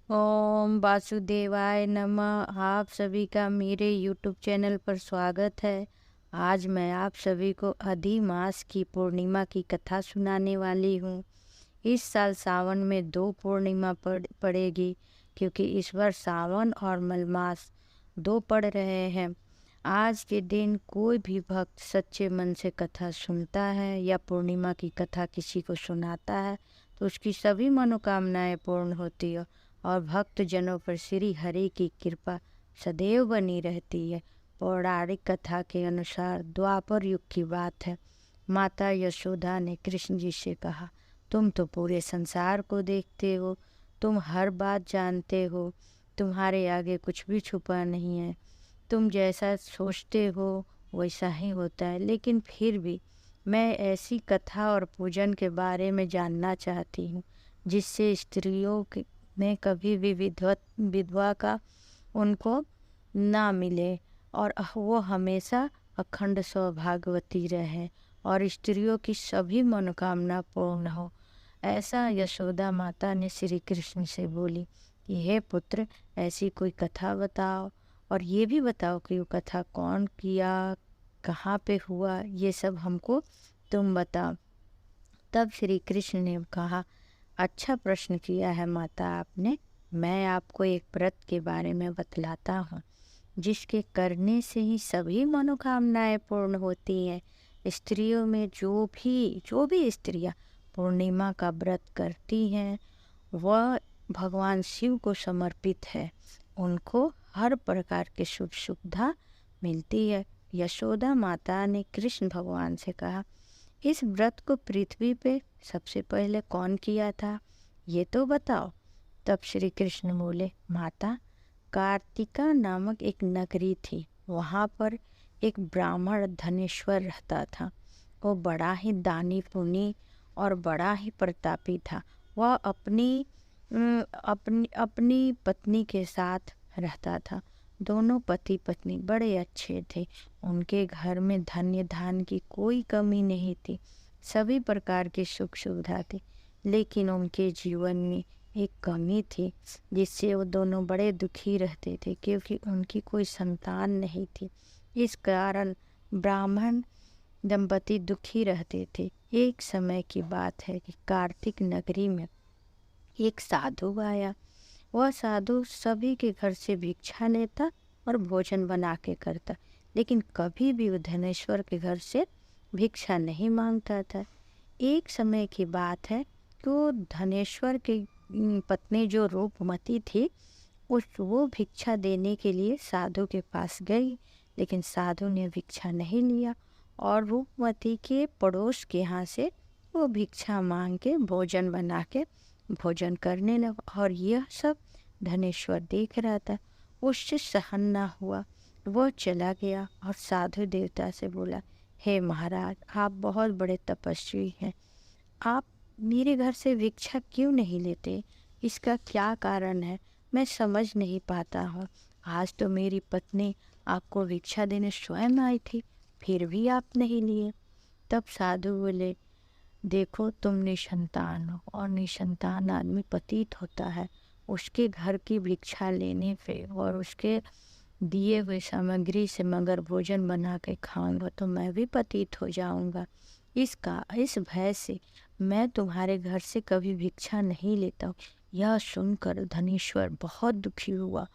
ओम वासुदेवाय नमः। आप सभी का मेरे यूट्यूब चैनल पर स्वागत है। आज मैं आप सभी को अधिमास की पूर्णिमा की कथा सुनाने वाली हूँ। इस साल सावन में दो पूर्णिमा पड़ेगी, क्योंकि इस बार सावन और मलमास दो पड़ रहे हैं। आज के दिन कोई भी भक्त सच्चे मन से कथा सुनता है या पूर्णिमा की कथा किसी को सुनाता है तो उसकी सभी मनोकामनाएं पूर्ण होती है और भक्त जनों पर श्री हरि की कृपा सदैव बनी रहती है। पौराणिक कथा के अनुसार द्वापर युग की बात है। माता यशोदा ने कृष्ण जी से कहा, तुम तो पूरे संसार को देखते हो, तुम हर बात जानते हो, तुम्हारे आगे कुछ भी छुपा नहीं है। तुम जैसा सोचते हो वैसा ही होता है, लेकिन फिर भी मैं ऐसी कथा और पूजन के बारे में जानना चाहती हूँ जिससे में कभी भी विधवा का उनको ना मिले और वो हमेशा अखंड सौभाग्यवती रहे और स्त्रियों की सभी मनोकामना पूर्ण हो। ऐसा यशोदा माता ने श्री कृष्ण से बोली कि हे पुत्र, ऐसी कोई कथा बताओ और ये भी बताओ कि वो कथा कौन किया, कहाँ पे हुआ, ये सब हमको तुम बताओ। तब श्री कृष्ण ने कहा, अच्छा प्रश्न किया है माता आपने। मैं आपको एक व्रत के बारे में बतलाता हूँ जिसके करने से ही सभी मनोकामनाएं पूर्ण होती हैं। स्त्रियों में जो भी स्त्रियां पूर्णिमा का व्रत करती हैं वह भगवान शिव को समर्पित है। उनको हर प्रकार की सुख सुविधा मिलती है। यशोदा माता ने कृष्ण भगवान से कहा, इस व्रत को पृथ्वी पे सबसे पहले कौन किया था, ये तो बताओ। तब श्री कृष्ण बोले, माता, कार्तिका नामक एक नगरी थी। वहाँ पर एक ब्राह्मण धनेश्वर रहता था। वो बड़ा ही दानी पुण्य और बड़ा ही प्रतापी था। वह अपनी अपनी पत्नी के साथ रहता था। दोनों पति पत्नी बड़े अच्छे थे। उनके घर में धन्य धान की कोई कमी नहीं थी। सभी प्रकार की सुख सुविधा थी, लेकिन उनके जीवन में एक कमी थी जिससे वो दोनों बड़े दुखी रहते थे, क्योंकि उनकी कोई संतान नहीं थी। इस कारण ब्राह्मण दंपति दुखी रहते थे। एक समय की बात है कि कार्तिक नगरी में एक साधु आया। वह साधु सभी के घर से भिक्षा लेता और भोजन बना के करता, लेकिन कभी भी वो धनेश्वर के घर से भिक्षा नहीं मांगता था। एक समय की बात है कि वो धनेश्वर की पत्नी जो रूपमती थी, वो भिक्षा देने के लिए साधु के पास गई, लेकिन साधु ने भिक्षा नहीं लिया और रूपमती के पड़ोस के यहाँ से वो भिक्षा मांग के भोजन बना के भोजन करने लगा। और यह सब धनेश्वर देख रहा था। उससे सहन ना हुआ, वह चला गया और साधु देवता से बोला, हे महाराज, आप बहुत बड़े तपस्वी हैं, आप मेरे घर से भिक्षा क्यों नहीं लेते? इसका क्या कारण है? मैं समझ नहीं पाता हूँ। आज तो मेरी पत्नी आपको भिक्षा देने स्वयं आई थी, फिर भी आप नहीं लिए। तब साधु बोले, देखो, तुम निसंतान हो और निसंतान आदमी पतित होता है। उसके घर की भिक्षा लेने पे और उसके दिए हुए सामग्री से मगर भोजन बना के खाऊंगा तो मैं भी पतित हो जाऊंगा। इस भय से मैं तुम्हारे घर से कभी भिक्षा नहीं लेता हूँ। यह सुनकर धनेश्वर बहुत दुखी हुआ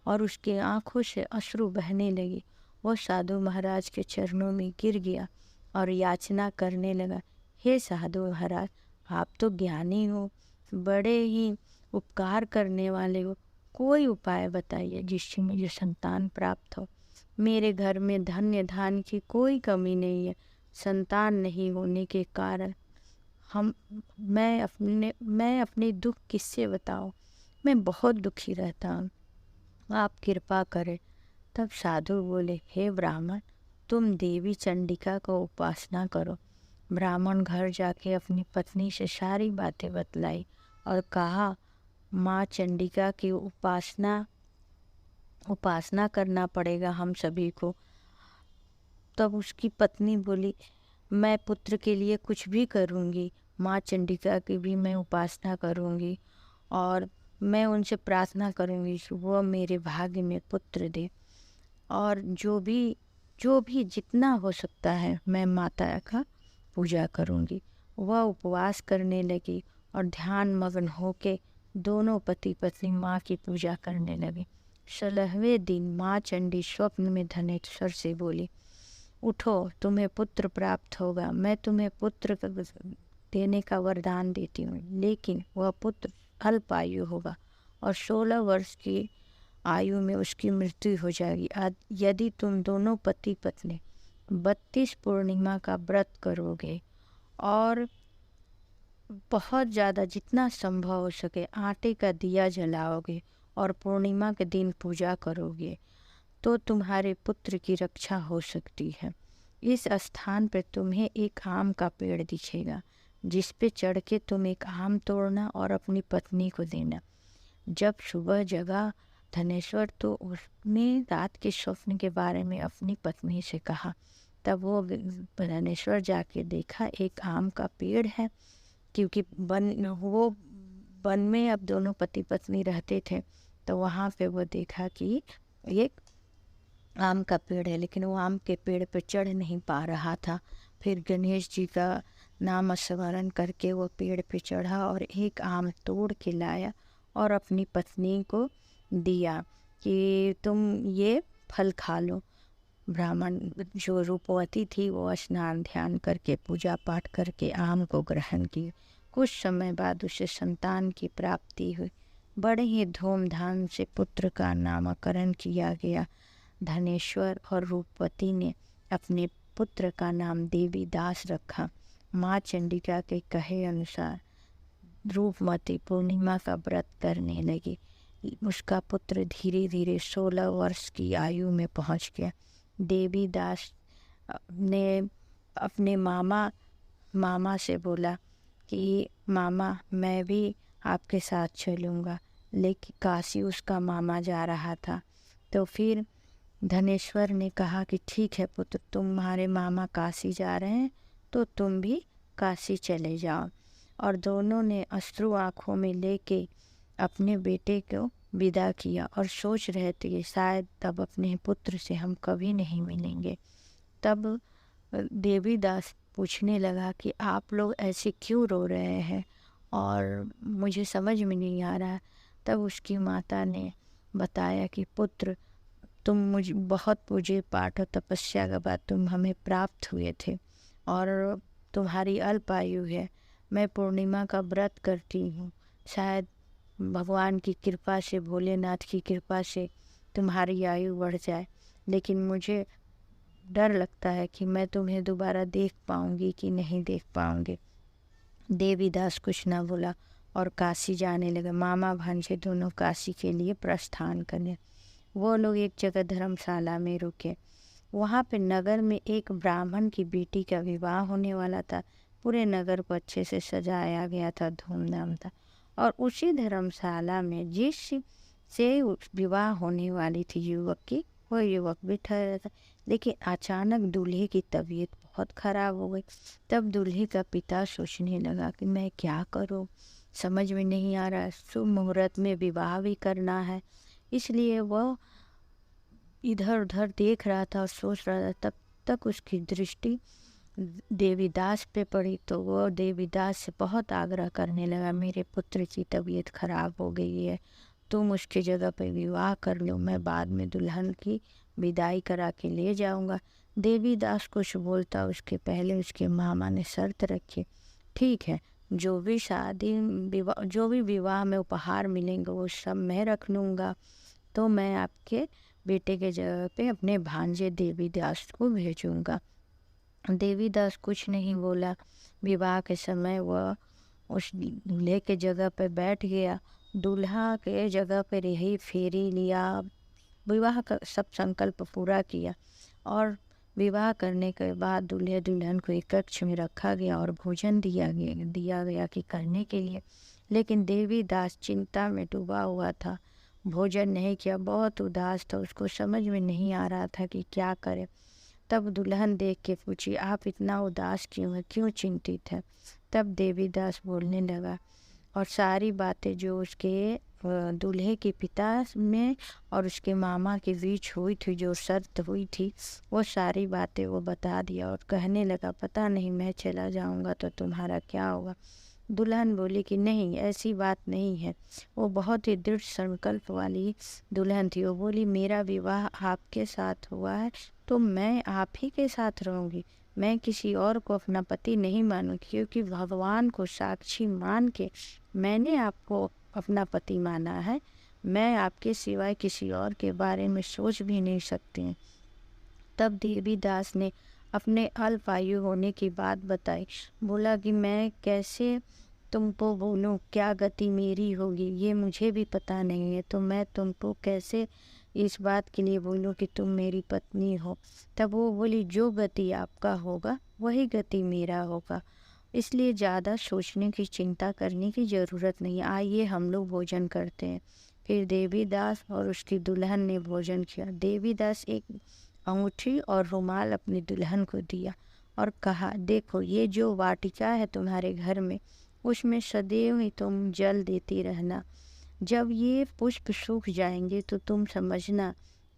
और उसके आंखों से अश्रु बहने लगे। वह साधु महाराज के चरणों में गिर गया और याचना करने लगा, हे साधु महाराज, आप तो ज्ञानी हो, बड़े ही उपकार करने वाले हो। कोई उपाय बताइए जिससे मुझे संतान प्राप्त हो। मेरे घर में धन्य धान की कोई कमी नहीं है। संतान नहीं होने के कारण हम मैं अपने दुख किससे बताऊं? मैं बहुत दुखी रहता हूँ, आप कृपा करें। तब साधु बोले, हे ब्राह्मण, तुम देवी चंडिका को उपासना करो। ब्राह्मण घर जाके अपनी पत्नी से सारी बातें बतलाई और कहा, माँ चंडिका की उपासना उपासना करना पड़ेगा हम सभी को। तब उसकी पत्नी बोली, मैं पुत्र के लिए कुछ भी करूँगी, माँ चंडिका की भी मैं उपासना करूँगी और मैं उनसे प्रार्थना करूँगी कि वह मेरे भाग्य में पुत्र दे, और जो भी जितना हो सकता है मैं माता का पूजा करूँगी। वह उपवास करने लगी और ध्यान मग्न होके दोनों पति पत्नी माँ की पूजा करने लगे। 16वें दिन माँ चंडी स्वप्न में धनेश्वर से बोली, उठो, तुम्हें पुत्र प्राप्त होगा। मैं तुम्हें पुत्र देने का वरदान देती हूँ, लेकिन वह पुत्र अल्पायु होगा और 16 वर्ष की आयु में उसकी मृत्यु हो जाएगी। यदि तुम दोनों पति पत्नी 32 पूर्णिमा का व्रत करोगे और बहुत ज़्यादा जितना संभव हो सके आटे का दिया जलाओगे और पूर्णिमा के दिन पूजा करोगे, तो तुम्हारे पुत्र की रक्षा हो सकती है। इस स्थान पर तुम्हें एक आम का पेड़ दिखेगा, जिस पे चढ़ के तुम एक आम तोड़ना और अपनी पत्नी को देना। जब सुबह जगा धनेश्वर तो उसने रात के स्वप्न के बारे में अपनी पत्नी से कहा। तब वो धनेश्वर जाके देखा एक आम का पेड़ है, क्योंकि वो वन में अब दोनों पति पत्नी रहते थे, तो वहाँ पे वो देखा कि एक आम का पेड़ है, लेकिन वो आम के पेड़ पर चढ़ नहीं पा रहा था। फिर गणेश जी का नाम स्मरण करके वो पेड़ पे चढ़ा और एक आम तोड़ के लाया और अपनी पत्नी को दिया कि तुम ये फल खा लो। ब्राह्मण जो रूपवती थी वो स्नान ध्यान करके पूजा पाठ करके आम को ग्रहण की। कुछ समय बाद उसे संतान की प्राप्ति हुई। बड़े ही धूमधाम से पुत्र का नामकरण किया गया। धनेश्वर और रूपवती ने अपने पुत्र का नाम देवीदास रखा। माँ चंडिका के कहे अनुसार रूपमती पूर्णिमा का व्रत करने लगी। उसका पुत्र धीरे धीरे 16 वर्ष की आयु में पहुंच गया। देवीदास ने अपने मामा से बोला कि मामा, मैं भी आपके साथ चलूँगा, लेकिन काशी उसका मामा जा रहा था। तो फिर धनेश्वर ने कहा कि ठीक है पुत्र, तुम्हारे मामा काशी जा रहे हैं तो तुम भी काशी चले जाओ। और दोनों ने अश्रु आँखों में लेके अपने बेटे को विदा किया और सोच रहे थे कि शायद तब अपने पुत्र से हम कभी नहीं मिलेंगे। तब देवीदास पूछने लगा कि आप लोग ऐसे क्यों रो रहे हैं और मुझे समझ में नहीं आ रहा। तब उसकी माता ने बताया कि पुत्र, तुम मुझे बहुत पूजे पाठ और तपस्या के बाद तुम हमें प्राप्त हुए थे और तुम्हारी अल्पायु है। मैं पूर्णिमा का व्रत करती हूँ, शायद भगवान की कृपा से, भोलेनाथ की कृपा से तुम्हारी आयु बढ़ जाए, लेकिन मुझे डर लगता है कि मैं तुम्हें दोबारा देख पाऊँगी कि नहीं देख पाऊँगी। देवीदास कुछ ना बोला और काशी जाने लगे। मामा भांजे दोनों काशी के लिए प्रस्थान करने। वो लोग एक जगह धर्मशाला में रुके। वहाँ पे नगर में एक ब्राह्मण की बेटी का विवाह होने वाला था। पूरे नगर को अच्छे से सजाया गया था, धूमधाम था। और उसी धर्मशाला में जिस से विवाह होने वाली थी युवक की, वो युवक भी ठहरा था। लेकिन अचानक दूल्हे की तबीयत बहुत ख़राब हो गई। तब दूल्हे का पिता सोचने लगा कि मैं क्या करूं, समझ में नहीं आ रहा। शुभ मुहूर्त में विवाह भी करना है, इसलिए वह इधर उधर देख रहा था और सोच रहा था। तब तक उसकी दृष्टि देवीदास पे पड़ी, तो वो देवीदास से बहुत आग्रह करने लगा, मेरे पुत्र की तबीयत खराब हो गई है, तुम उसकी जगह पे विवाह कर लो, मैं बाद में दुल्हन की विदाई करा के ले जाऊंगा। देवीदास कुछ बोलता उसके पहले उसके मामा ने शर्त रखी, ठीक है, जो भी विवाह में उपहार मिलेंगे वो सब मैं रख लूँगा, तो मैं आपके बेटे के जगह पे अपने भांजे देवीदास को भेजूँगा। देवीदास कुछ नहीं बोला। विवाह के समय वह उस दूल्हे के जगह पे बैठ गया, दूल्हा के जगह पे रही, फेरी लिया, विवाह का सब संकल्प पूरा किया। और विवाह करने के बाद दूल्हे दुल्हन को एक कक्ष में रखा गया और भोजन दिया गया कि करने के लिए। लेकिन देवीदास चिंता में डूबा हुआ था, भोजन नहीं किया, बहुत उदास था, उसको समझ में नहीं आ रहा था कि क्या करे। तब दुल्हन देख के पूछी, आप इतना उदास क्यों हैं, क्यों चिंतित है? तब देवीदास बोलने लगा और सारी बातें जो उसके दूल्हे के पिता में और उसके मामा के बीच हुई थी जो शर्त हुई थी, वो सारी बातें वो बता दिया और कहने लगा, पता नहीं मैं चला जाऊंगा तो तुम्हारा क्या होगा। दुल्हन बोली कि नहीं, ऐसी बात नहीं है। वो बहुत ही दृढ़ संकल्प वाली दुल्हन थी। वो बोली, मेरा विवाह आपके साथ हुआ है तो मैं आप ही के साथ रहूंगी, मैं किसी और को अपना पति नहीं मानूंगी, क्योंकि भगवान को साक्षी मान के मैंने आपको अपना पति माना है। मैं आपके सिवाय किसी और के बारे में सोच भी नहीं सकती। तब देवीदास ने अपने अल्पायु होने की बात बताई। बोला कि मैं कैसे तुमको बोलूं, क्या गति मेरी होगी ये मुझे भी पता नहीं है, तो मैं तुमको कैसे इस बात के लिए बोलूं कि तुम मेरी पत्नी हो। तब वो बोली, जो गति आपका होगा वही गति मेरा होगा, इसलिए ज़्यादा सोचने की चिंता करने की ज़रूरत नहीं। आइए हम लोग भोजन करते हैं। फिर देवीदास और उसकी दुल्हन ने भोजन किया। देवीदास एक अंगूठी और रुमाल अपनी दुल्हन को दिया और कहा, देखो ये जो वाटिका है तुम्हारे घर में, उसमें सदैव ही तुम जल देती रहना। जब ये पुष्प सूख जाएंगे तो तुम समझना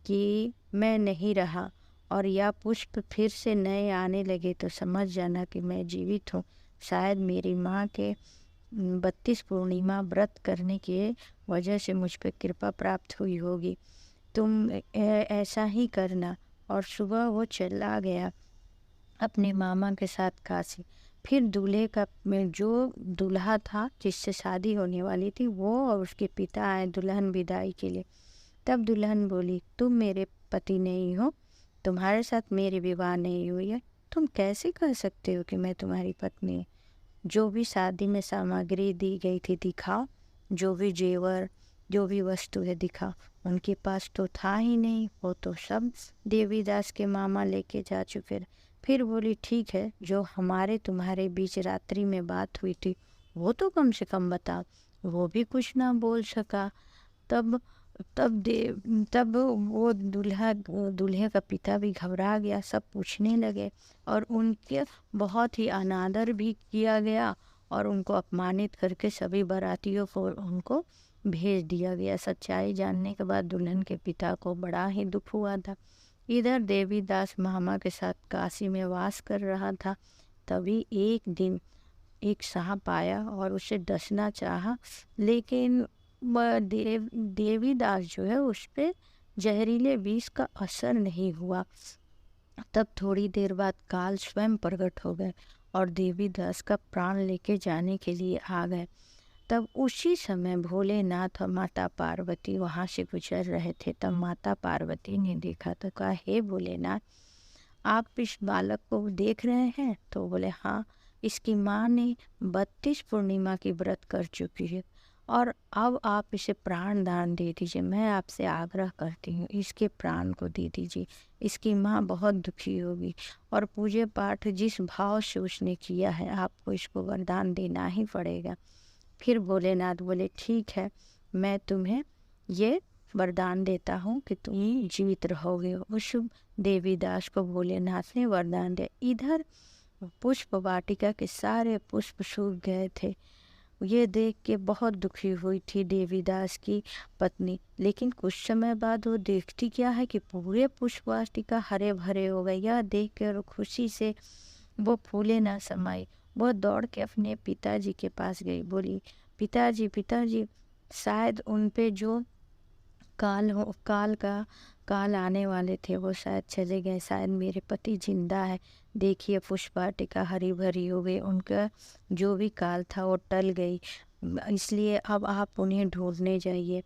कि मैं नहीं रहा, और या पुष्प फिर से नए आने लगे तो समझ जाना कि मैं जीवित हूँ। शायद मेरी माँ के 32 पूर्णिमा व्रत करने के वजह से मुझ पर कृपा प्राप्त हुई होगी। तुम ऐसा ही करना। और सुबह वो चला गया अपने मामा के साथ काशी। फिर दूल्हे का में जो दूल्हा था जिससे शादी होने वाली थी, वो और उसके पिता आए दुल्हन विदाई के लिए। तब दुल्हन बोली, तुम मेरे पति नहीं हो, तुम्हारे साथ मेरी विवाह नहीं हुई है, तुम कैसे कह सकते हो कि मैं तुम्हारी पत्नी हूँ। जो भी शादी में सामग्री दी गई थी दिखाओ, जो भी जेवर जो भी वस्तु है दिखाओ। उनके पास तो था ही नहीं, वो तो सब देवीदास के मामा लेके जा चुके थे। फिर बोली, ठीक है, जो हमारे तुम्हारे बीच रात्रि में बात हुई थी वो तो कम से कम बताओ। वो भी कुछ ना बोल सका। तब तब दे तब वो दूल्हे का पिता भी घबरा गया। सब पूछने लगे और उनके बहुत ही अनादर भी किया गया और उनको अपमानित करके सभी बारातियों को उनको भेज दिया गया। सच्चाई जानने के बाद दुल्हन के पिता को बड़ा ही दुख हुआ था। इधर देवीदास मामा के साथ काशी में वास कर रहा था। तभी एक दिन एक सांप आया और उसे डसना चाहा, लेकिन देवीदास जो है उस पे जहरीले विष का असर नहीं हुआ। तब थोड़ी देर बाद काल स्वयं प्रकट हो गए और देवीदास का प्राण लेके जाने के लिए आ गए। तब उसी समय भोलेनाथ और माता पार्वती वहाँ से गुजर रहे थे। तब माता पार्वती ने देखा तो कहा, हे भोलेनाथ, आप इस बालक को देख रहे हैं? तो बोले, हाँ, इसकी माँ ने 32 पूर्णिमा की व्रत कर चुकी है और अब आप इसे प्राण दान दे दीजिए। मैं आपसे आग्रह करती हूँ, इसके प्राण को दे दीजिए। इसकी माँ बहुत दुखी होगी और पूजा पाठ जिस भाव से उसने किया है, आपको इसको वरदान देना ही पड़ेगा। फिर भोलेनाथ बोले, ठीक है, मैं तुम्हें ये वरदान देता हूँ कि तुम जीवित रहोगे। उस देवीदास को भोलेनाथ ने वरदान दिया। इधर पुष्प वाटिका के सारे पुष्प सूख गए थे। ये देख के बहुत दुखी हुई थी देवीदास की पत्नी। लेकिन कुछ समय बाद वो देखती क्या है कि पूरे पुष्प वाटिका हरे भरे हो गए। यह देख कर खुशी से वो फूले ना समाई। वो दौड़ के अपने पिताजी के पास गई। बोली, पिताजी पिताजी, शायद उन पे जो काल आने वाले थे वो शायद चले गए। शायद मेरे पति जिंदा है। देखिए पुष्प वाटिका हरी भरी हो गई, उनका जो भी काल था वो टल गई, इसलिए अब आप उन्हें ढूंढने जाइए।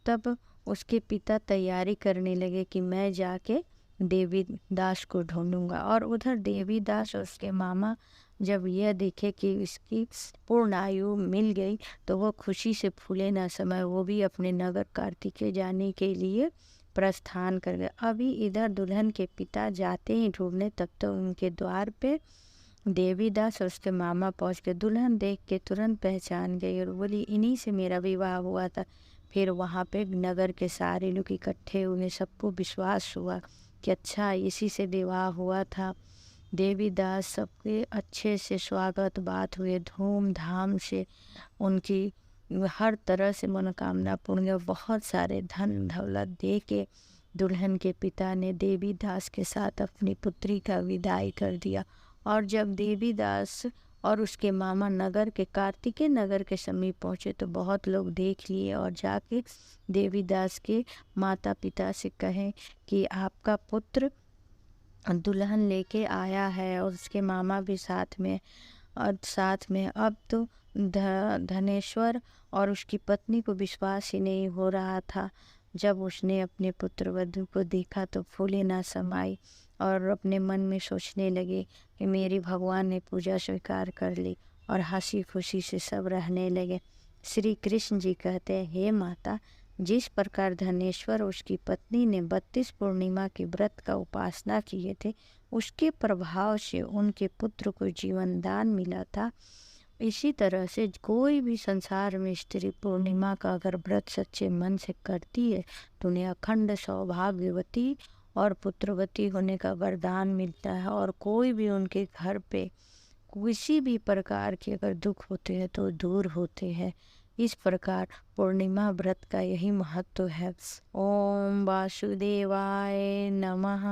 तब उसके पिता तैयारी करने लगे कि मैं जाके देवीदास को ढूंढूंगा। और उधर देवीदास और उसके मामा जब यह देखे कि इसकी पूर्ण आयु मिल गई तो वो खुशी से फूले ना समय वो भी अपने नगर कार्तिकेय जाने के लिए प्रस्थान कर गए। अभी इधर दुल्हन के पिता जाते ही ढूंढने, तब तो उनके द्वार पे देवीदास और उसके मामा पहुंच गए। दुल्हन देख के तुरंत पहचान गई और बोली, इन्हीं से मेरा विवाह हुआ था। फिर वहाँ पे नगर के सारे लोग इकट्ठे हुए, सबको विश्वास हुआ कि अच्छा इसी से विवाह हुआ था। देवीदास सबके अच्छे से स्वागत बात हुए, धूमधाम से उनकी हर तरह से मनोकामना पूर्ण हुई। बहुत सारे धन दौलत दे के दुल्हन के पिता ने देवीदास के साथ अपनी पुत्री का विदाई कर दिया। और जब देवीदास और उसके मामा नगर के कार्तिकेय नगर के समीप पहुँचे तो बहुत लोग देख लिए और जाके देवीदास के माता पिता से कहें कि आपका पुत्र दुल्हन लेके आया है और उसके मामा भी साथ में। और साथ में अब तो धनेश्वर और उसकी पत्नी को विश्वास ही नहीं हो रहा था। जब उसने अपने पुत्र वधू को देखा तो फूले ना समाई और अपने मन में सोचने लगे कि मेरी भगवान ने पूजा स्वीकार कर ली, और हंसी खुशी से सब रहने लगे। श्री कृष्ण जी कहते हैं, हे माता, जिस प्रकार धनेश्वर और उसकी पत्नी ने 32 पूर्णिमा के व्रत का उपासना किए थे, उसके प्रभाव से उनके पुत्र को जीवन दान मिला था, इसी तरह से कोई भी संसार में स्त्री पूर्णिमा का अगर व्रत सच्चे मन से करती है तो उन्हें अखंड सौभाग्यवती और पुत्रवती होने का वरदान मिलता है, और कोई भी उनके घर पे किसी भी प्रकार के अगर दुख होते हैं तो दूर होते हैं। इस प्रकार पूर्णिमा व्रत का यही महत्व है। ओम वासुदेवाय नमः।